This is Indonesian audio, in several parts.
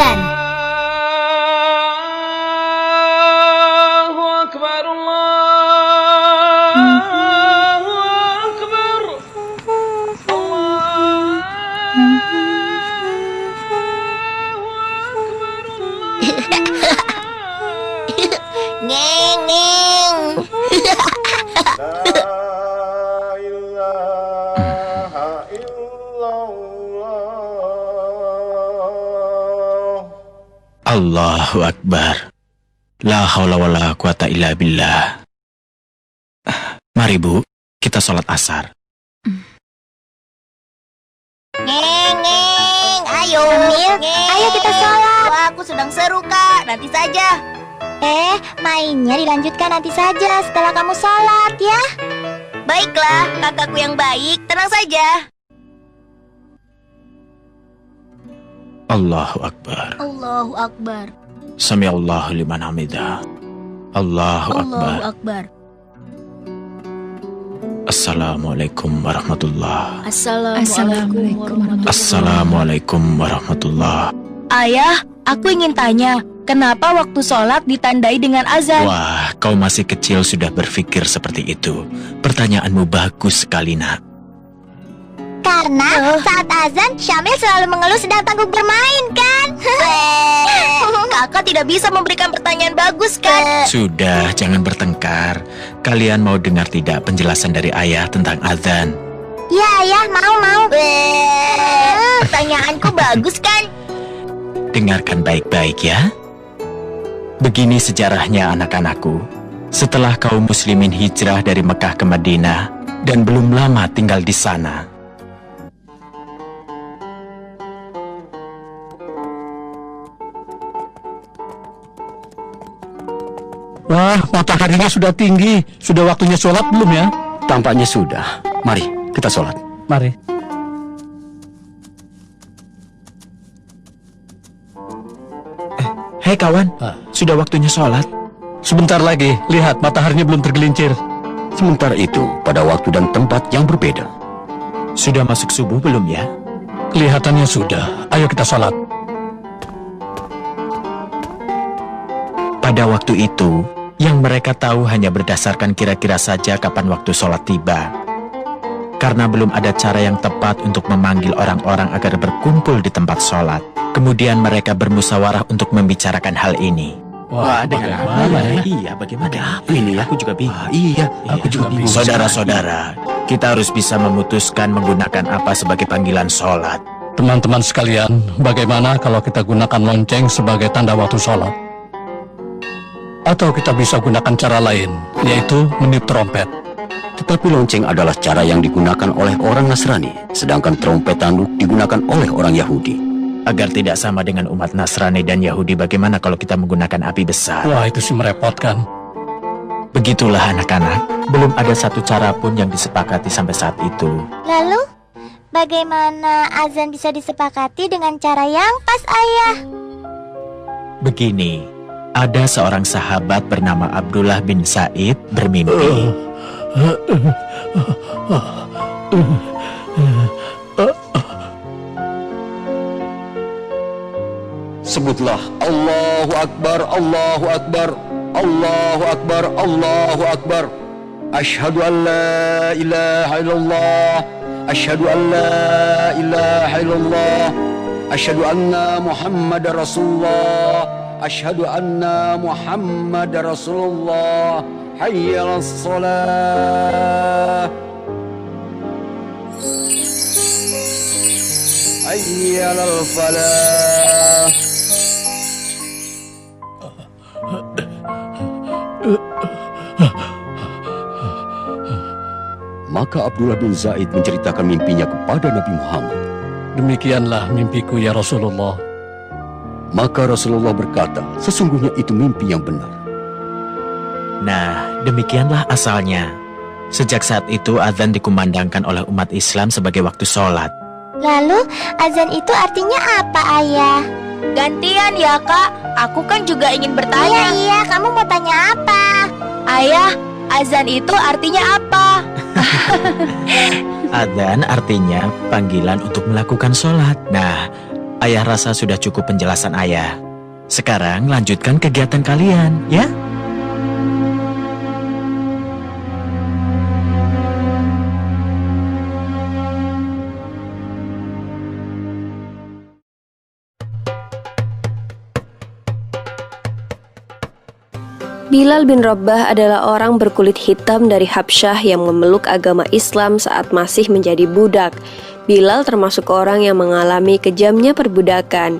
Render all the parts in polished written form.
azan. Allahu Akbar, Allahu Akbar, Neng, neng. La ilaha illallah. Allahu Akbar. La haula wala quwata illa billah. Mari Bu, kita sholat asar. Neng, neng. Ayo, ayo kita sholat. Wah, aku sedang seru, Kak. Nanti saja. Mainnya dilanjutkan nanti saja setelah kamu sholat, ya. Baiklah, kakakku yang baik. Tenang saja. Allahu Akbar. Allahu Akbar. Samiallahu liman hamidah. Allahu Akbar. Akbar. Assalamualaikum warahmatullah. Assalamualaikum. Assalamualaikum warahmatullah. Ayah, aku ingin tanya, kenapa waktu sholat ditandai dengan azan? Wah, kau masih kecil sudah berpikir seperti itu. Pertanyaanmu bagus sekali, Nak. Karena saat azan, Syamil selalu mengeluh sedang tangguh bermain, kan? Kakak tidak bisa memberikan pertanyaan bagus, kan? Sudah, jangan bertengkar. Kalian mau dengar tidak penjelasan dari ayah tentang azan? Ya, ya, mau. Pertanyaanku bagus, kan? Dengarkan baik-baik ya. Begini sejarahnya anak-anakku. Setelah kaum muslimin hijrah dari Mekah ke Madinah dan belum lama tinggal di sana, Wah, mataharinya sudah tinggi. Sudah waktunya sholat belum ya? Tampaknya sudah. Mari, kita sholat. Mari. hei kawan, sudah waktunya sholat. Sebentar lagi, lihat mataharinya belum tergelincir. Sementara itu, pada waktu dan tempat yang berbeda. Sudah masuk subuh belum ya? Kelihatannya sudah. Ayo kita sholat. Pada waktu itu, yang mereka tahu hanya berdasarkan kira-kira saja kapan waktu sholat tiba. Karena belum ada cara yang tepat untuk memanggil orang-orang agar berkumpul di tempat sholat. Kemudian mereka bermusyawarah untuk membicarakan hal ini. Wah, bagaimana ya? Iya, bagaimana? Apa ini ya? Aku juga bingung. Iya, aku juga bingung. Saudara-saudara, kita harus bisa memutuskan menggunakan apa sebagai panggilan sholat. Teman-teman sekalian, bagaimana kalau kita gunakan lonceng sebagai tanda waktu sholat? Atau kita bisa gunakan cara lain, yaitu meniup trompet. Tetapi lonceng adalah cara yang digunakan oleh orang Nasrani, sedangkan trompet tanduk digunakan oleh orang Yahudi. Agar tidak sama dengan umat Nasrani dan Yahudi, bagaimana kalau kita menggunakan api besar? Wah, itu sih merepotkan. Begitulah anak-anak, belum ada satu cara pun yang disepakati sampai saat itu. Lalu, bagaimana azan bisa disepakati dengan cara yang pas, Ayah? Begini, ada seorang sahabat bernama Abdullah bin Said bermimpi. Sebutlah Allahu Akbar, Allahu Akbar, Allahu Akbar, Allahu Akbar. Asyhadu an la ilaha illallah, asyhadu an la ilaha illallah, asyhadu anna Muhammadar Rasulullah, asyhadu anna Muhammadar Rasulullah. Hayya 'alas shalah, hayya 'alal falah. Maka Abdullah bin Zaid menceritakan mimpinya kepada Nabi Muhammad. Demikianlah mimpiku ya Rasulullah. Maka Rasulullah berkata, sesungguhnya itu mimpi yang benar. Nah, demikianlah asalnya. Sejak saat itu azan dikumandangkan oleh umat Islam sebagai waktu sholat. Lalu, azan itu artinya apa, Ayah? Gantian ya, Kak. Aku kan juga ingin bertanya. Iya, kamu mau tanya apa? Ayah, azan itu artinya apa? Adzan artinya panggilan untuk melakukan sholat. Nah, Ayah rasa sudah cukup penjelasan ayah. Sekarang lanjutkan kegiatan kalian, ya? Bilal bin Rabah adalah orang berkulit hitam dari Habsyah yang memeluk agama Islam saat masih menjadi budak. Bilal termasuk orang yang mengalami kejamnya perbudakan.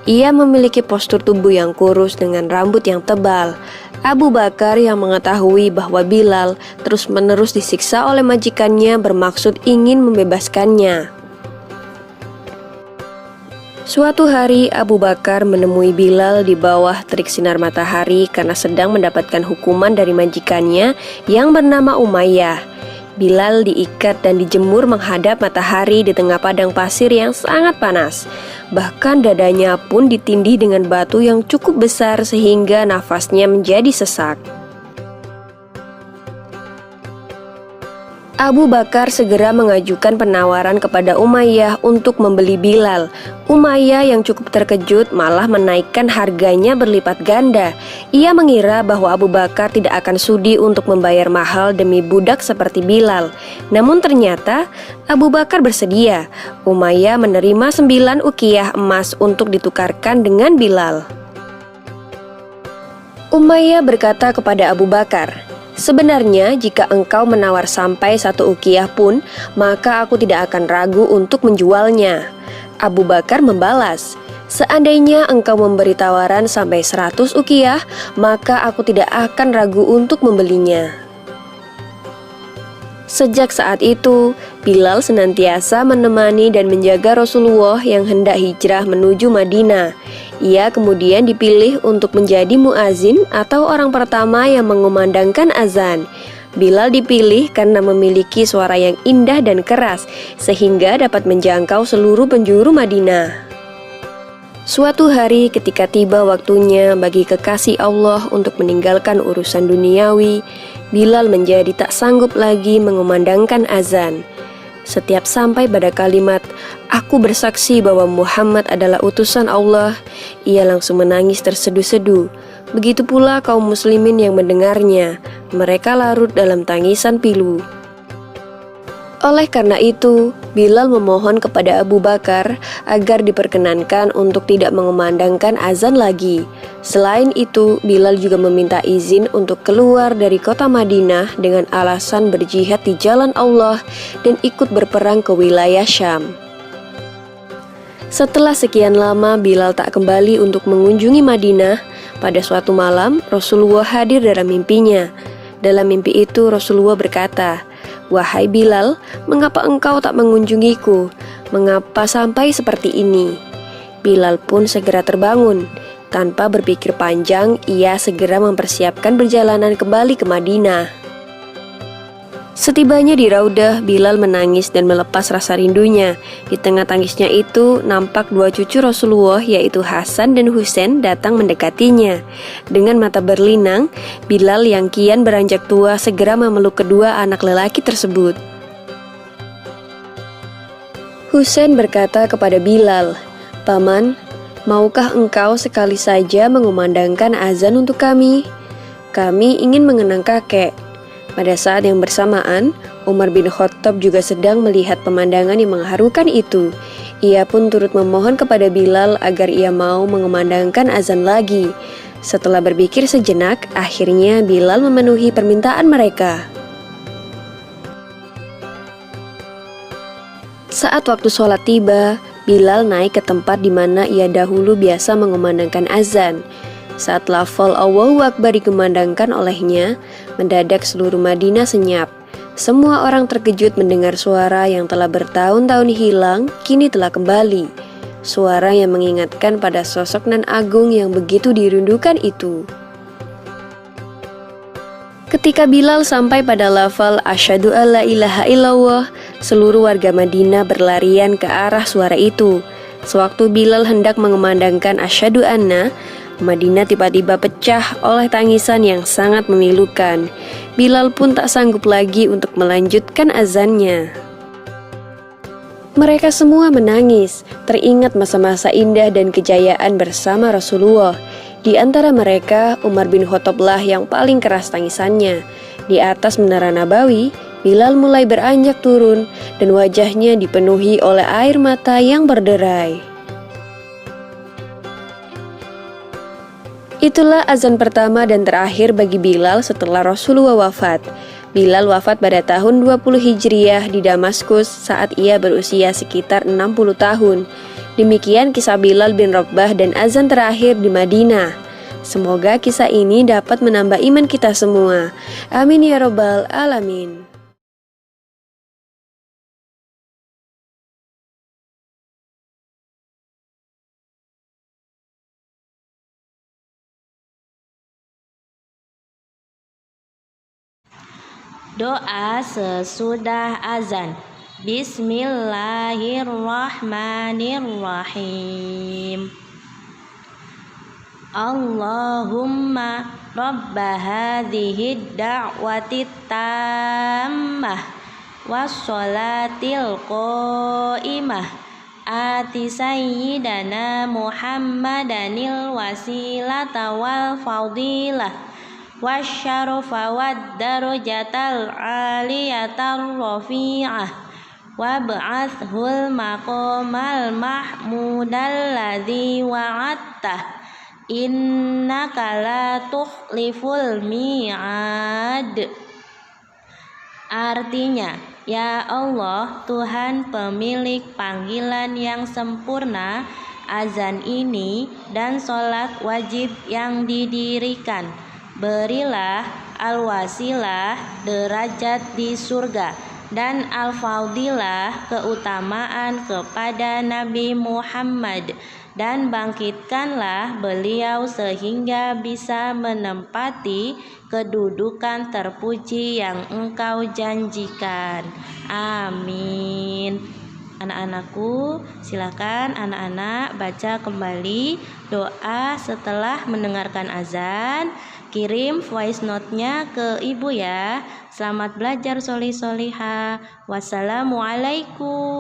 Ia memiliki postur tubuh yang kurus dengan rambut yang tebal. Abu Bakar yang mengetahui bahwa Bilal terus-menerus disiksa oleh majikannya bermaksud ingin membebaskannya. Suatu hari Abu Bakar menemui Bilal di bawah terik sinar matahari karena sedang mendapatkan hukuman dari majikannya yang bernama Umayyah. Bilal diikat dan dijemur menghadap matahari di tengah padang pasir yang sangat panas. Bahkan dadanya pun ditindih dengan batu yang cukup besar sehingga nafasnya menjadi sesak. Abu Bakar segera mengajukan penawaran kepada Umayyah untuk membeli Bilal. Umayyah yang cukup terkejut malah menaikkan harganya berlipat ganda. Ia mengira bahwa Abu Bakar tidak akan sudi untuk membayar mahal demi budak seperti Bilal. Namun ternyata Abu Bakar bersedia. Umayyah menerima 9 uqiyah emas untuk ditukarkan dengan Bilal. Umayyah berkata kepada Abu Bakar, "Sebenarnya jika engkau menawar sampai 1 uqiyah pun, maka aku tidak akan ragu untuk menjualnya." Abu Bakar membalas, "Seandainya engkau memberi tawaran sampai 100 uqiyah, maka aku tidak akan ragu untuk membelinya." Sejak saat itu, Bilal senantiasa menemani dan menjaga Rasulullah yang hendak hijrah menuju Madinah. Ia kemudian dipilih untuk menjadi muazin atau orang pertama yang mengumandangkan azan. Bilal dipilih karena memiliki suara yang indah dan keras, sehingga dapat menjangkau seluruh penjuru Madinah. Suatu hari ketika tiba waktunya bagi kekasih Allah untuk meninggalkan urusan duniawi, Bilal menjadi tak sanggup lagi mengumandangkan azan. Setiap sampai pada kalimat, "Aku bersaksi bahwa Muhammad adalah utusan Allah," ia langsung menangis terseduh-seduh. Begitu pula kaum muslimin yang mendengarnya, mereka larut dalam tangisan pilu. Oleh karena itu, Bilal memohon kepada Abu Bakar agar diperkenankan untuk tidak mengumandangkan azan lagi. Selain itu, Bilal juga meminta izin untuk keluar dari kota Madinah dengan alasan berjihad di jalan Allah dan ikut berperang ke wilayah Syam. Setelah sekian lama Bilal tak kembali untuk mengunjungi Madinah, pada suatu malam Rasulullah hadir dalam mimpinya. Dalam mimpi itu Rasulullah berkata, "Wahai Bilal, mengapa engkau tak mengunjungiku? Mengapa sampai seperti ini?" Bilal pun segera terbangun. Tanpa berpikir panjang, ia segera mempersiapkan perjalanan kembali ke Madinah. Setibanya di Raudah, Bilal menangis dan melepas rasa rindunya. Di tengah tangisnya itu, nampak 2 cucu Rasulullah yaitu Hasan dan Husain datang mendekatinya. Dengan mata berlinang, Bilal yang kian beranjak tua segera memeluk kedua anak lelaki tersebut. Husain berkata kepada Bilal, "Paman, maukah engkau sekali saja mengumandangkan azan untuk kami? Kami ingin mengenang kakek." Pada saat yang bersamaan, Umar bin Khattab juga sedang melihat pemandangan yang mengharukan itu. Ia pun turut memohon kepada Bilal agar ia mau mengumandangkan azan lagi. Setelah berpikir sejenak, akhirnya Bilal memenuhi permintaan mereka. Saat waktu sholat tiba, Bilal naik ke tempat di mana ia dahulu biasa mengumandangkan azan. Saat lafal Allahu Akbar dikumandangkan olehnya, mendadak seluruh Madinah senyap. Semua orang terkejut mendengar suara yang telah bertahun-tahun hilang, kini telah kembali. Suara yang mengingatkan pada sosok nan agung yang begitu dirindukan itu. Ketika Bilal sampai pada lafal Asyhadu alla ilaha illallah, seluruh warga Madinah berlarian ke arah suara itu. Sewaktu Bilal hendak mengumandangkan Asyhadu anna, Madinah tiba-tiba pecah oleh tangisan yang sangat memilukan. Bilal pun tak sanggup lagi untuk melanjutkan azannya. Mereka semua menangis, teringat masa-masa indah dan kejayaan bersama Rasulullah. Di antara mereka, Umar bin Khattablah yang paling keras tangisannya. Di atas menara Nabawi, Bilal mulai beranjak turun dan wajahnya dipenuhi oleh air mata yang berderai. Itulah azan pertama dan terakhir bagi Bilal setelah Rasulullah wafat. Bilal wafat pada tahun 20 Hijriah di Damaskus saat ia berusia sekitar 60 tahun. Demikian kisah Bilal bin Rabah dan azan terakhir di Madinah. Semoga kisah ini dapat menambah iman kita semua. Amin ya robbal alamin. Doa sesudah azan. Bismillahirrahmanirrahim. Allahumma rabba hadhihi da'wati tammah wassolatil qaimah ati sayyidana Muhammadanil wasilata wal fadilah wasyarafa wad darajatal aliyatar rafi'ah wab'athul maqamal mahmudal ladzi wa'attah innaka la tukhliful mi'ad. Artinya, ya Allah, Tuhan pemilik panggilan yang sempurna, azan ini dan sholat wajib yang didirikan, berilah al-wasilah derajat di surga dan al-fadilah keutamaan kepada Nabi Muhammad, dan bangkitkanlah beliau sehingga bisa menempati kedudukan terpuji yang Engkau janjikan. Amin. Anak-anakku, silakan anak-anak baca kembali doa setelah mendengarkan azan. Kirim voice note-nya ke ibu ya. Selamat belajar solih-solihah. Wassalamualaikum.